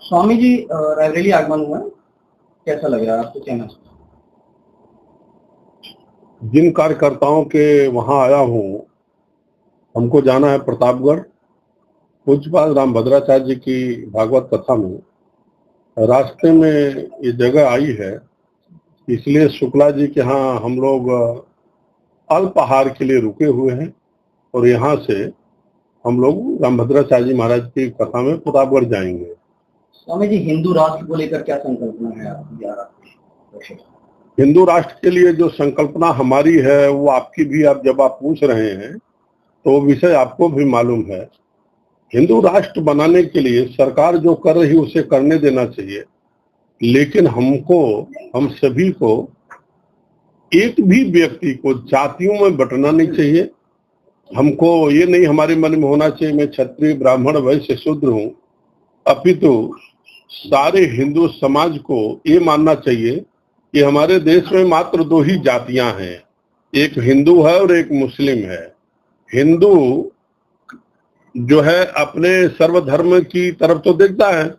स्वामी जी रायबरेली आगमन हुआ, कैसा लग रहा है आपको? कहना जिन कार्यकर्ताओं के वहां आया हूं, हमको जाना है प्रतापगढ़। पूज्यपाद रामभद्राचार्य जी की भागवत कथा में रास्ते में ये जगह आई है, इसलिए शुक्ला जी के यहाँ हम लोग अल्पाहार के लिए रुके हुए हैं और यहाँ से हम लोग रामभद्राचार्य जी महाराज की कथा में प्रतापगढ़ जाएंगे। स्वामी जी, हिंदू राष्ट्र को लेकर क्या संकल्पना है आपकी? हिंदू राष्ट्र के लिए जो संकल्पना हमारी है वो आपकी भी, आप जब आप पूछ रहे हैं तो विषय आपको भी मालूम है। हिंदू राष्ट्र बनाने के लिए सरकार जो कर रही है उसे करने देना चाहिए, लेकिन हम सभी को, एक भी व्यक्ति को जातियों में बंटना नहीं चाहिए। हमको ये नहीं हमारे मन में होना चाहिए मैं क्षत्रिय ब्राह्मण वैश्य शूद्र हूं, अपितु सारे हिंदू समाज को ये मानना चाहिए कि हमारे देश में मात्र दो ही जातियां हैं, एक हिंदू है और एक मुस्लिम है। हिंदू जो है अपने सर्वधर्म की तरफ तो देखता है,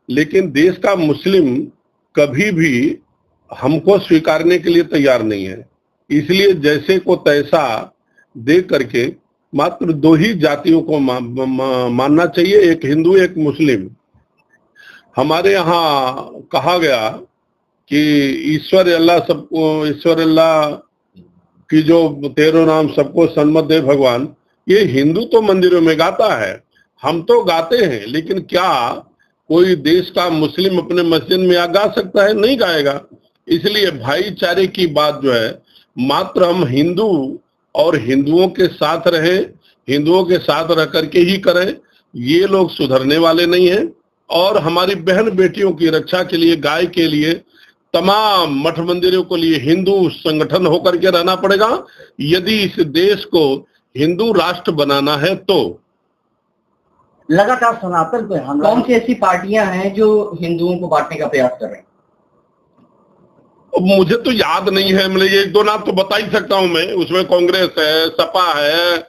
लेकिन देश का मुस्लिम कभी भी हमको स्वीकारने के लिए तैयार नहीं है। इसलिए जैसे को तैसा दे करके मात्र दो ही जातियों को मानना चाहिए, एक हिंदू एक मुस्लिम। हमारे यहाँ कहा गया कि ईश्वर अल्लाह सबको, ईश्वर अल्लाह की जो 13 नाम सबको सन्मत दे भगवान, ये हिंदू तो मंदिरों में गाता है, हम तो गाते हैं, लेकिन क्या कोई देश का मुस्लिम अपने मस्जिद में गा सकता है? नहीं गाएगा। इसलिए भाईचारे की बात जो है मात्र हम हिंदू और हिंदुओं के साथ रहें, हिंदुओं के साथ रह करके ही करें। ये लोग सुधरने वाले नहीं हैं और हमारी बहन बेटियों की रक्षा के लिए, गाय के लिए, तमाम मठ मंदिरों के लिए हिंदू संगठन होकर के रहना पड़ेगा यदि इस देश को हिंदू राष्ट्र बनाना है तो। लगातार सनातन पे हमला, कौन सी ऐसी पार्टियां हैं जो हिंदुओं को बांटने का प्रयास कर रहे हैं? मुझे तो याद नहीं है, मतलब एक दो नाम तो बता ही सकता हूं मैं। उसमें कांग्रेस है, सपा है,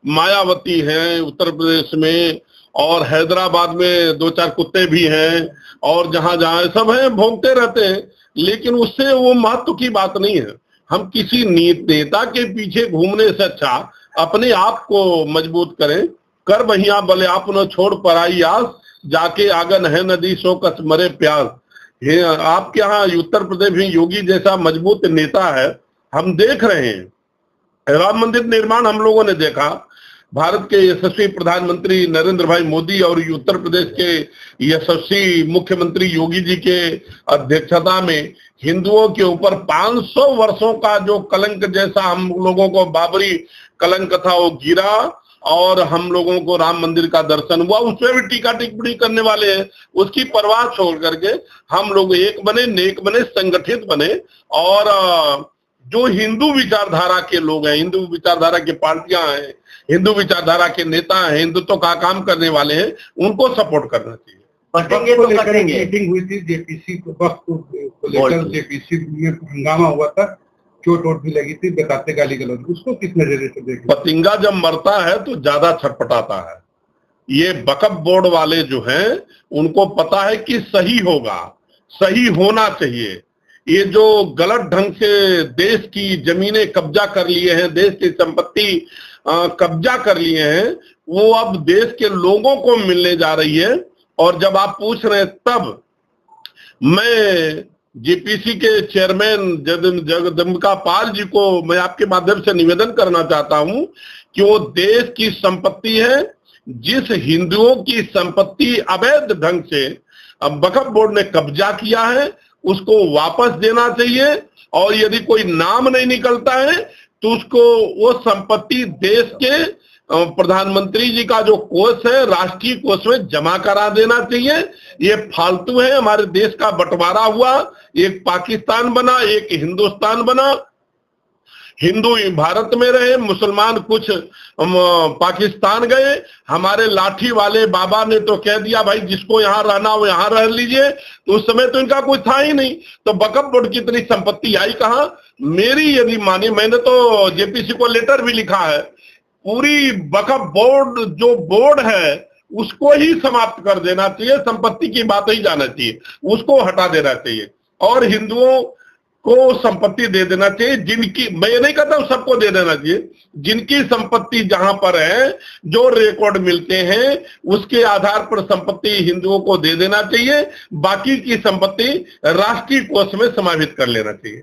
मायावती है उत्तर प्रदेश में, और हैदराबाद में 2-4 कुत्ते भी हैं, और जहां जहां सब है भोंगते रहते हैं, लेकिन उससे वो महत्व की बात नहीं है। हम किसी नेता के पीछे घूमने से अच्छा अपने आप को मजबूत करें। कर बहिया बले आप न छोड़ पराई आस, जाके आगन है नदी सो कस मरे प्यास। ये आपके यहाँ उत्तर प्रदेश में योगी जैसा मजबूत नेता है, हम देख रहे हैं। राम मंदिर निर्माण हम लोगों ने देखा, भारत के यशस्वी प्रधानमंत्री नरेंद्र भाई मोदी और उत्तर प्रदेश के यशस्वी मुख्यमंत्री योगी जी के अध्यक्षता में हिंदुओं के ऊपर 500 वर्षों का जो कलंक जैसा हम लोगों को बाबरी कलंक था वो गिरा और हम लोगों को राम मंदिर का दर्शन हुआ। उसमें भी टीका टिप्पणी करने वाले हैं, उसकी परवाह छोड़ करके हम लोग एक बने, नेक बने, संगठित बने और जो हिंदू विचारधारा के लोग हैं, हिंदू विचारधारा की पार्टियां हैं, हिंदू विचारधारा के नेता हैं, हिंदुत्व का काम करने वाले हैं, उनको सपोर्ट करना चाहिए। बटेंगे तो कटेंगे। मीटिंग हुई थी जेपीसी को लेकर, जेपीसी में हंगामा हुआ था, चोट वोट भी लगी थी, बताते गाली गलौज, उसको किस नजरिए से देखें? पतिंगा जब मरता है तो ज्यादा छटपटाता है। ये वक्फ बोर्ड वाले जो हैं उनको पता है कि सही होगा, सही होना चाहिए। ये जो गलत ढंग से देश की जमीनें कब्जा कर लिए हैं, देश की संपत्ति कब्जा कर लिए हैं, वो अब देश के लोगों को मिलने जा रही है। और जब आप पूछ रहे हैं तब मैं जेपीसी के चेयरमैन जगदम्बिका पाल जी को मैं आपके माध्यम से निवेदन करना चाहता हूं कि वो देश की संपत्ति है, जिस हिंदुओं की संपत्ति अवैध ढंग से अब वक्फ बोर्ड ने कब्जा किया है उसको वापस देना चाहिए। और यदि कोई नाम नहीं निकलता है तो उसको वो संपत्ति देश के प्रधानमंत्री जी का जो कोष है राष्ट्रीय कोष में जमा करा देना चाहिए। ये फालतू है, हमारे देश का बंटवारा हुआ, एक पाकिस्तान बना, एक हिंदुस्तान बना, हिंदू भारत में रहे, मुसलमान कुछ पाकिस्तान गए। हमारे लाठी वाले बाबा ने तो कह दिया भाई जिसको यहाँ रहना वो यहाँ रह लीजिए, तो उस समय तो इनका कुछ था ही नहीं, तो वक्फ बोर्ड की इतनी संपत्ति आई कहाँ? मेरी यदि माने, मैंने तो जेपीसी को लेटर भी लिखा है, पूरी वक्फ बोर्ड जो बोर्ड है उसको ही समाप्त कर देना चाहिए, संपत्ति की बात ही जाना चाहिए, उसको हटा देना चाहिए और हिंदुओं को संपत्ति दे देना चाहिए जिनकी, मैं ये नहीं कहता हूं सबको दे देना चाहिए, जिनकी संपत्ति जहां पर है, जो रिकॉर्ड मिलते हैं उसके आधार पर संपत्ति हिंदुओं को दे देना चाहिए, बाकी की संपत्ति राष्ट्रीय कोष में समाहित कर लेना चाहिए।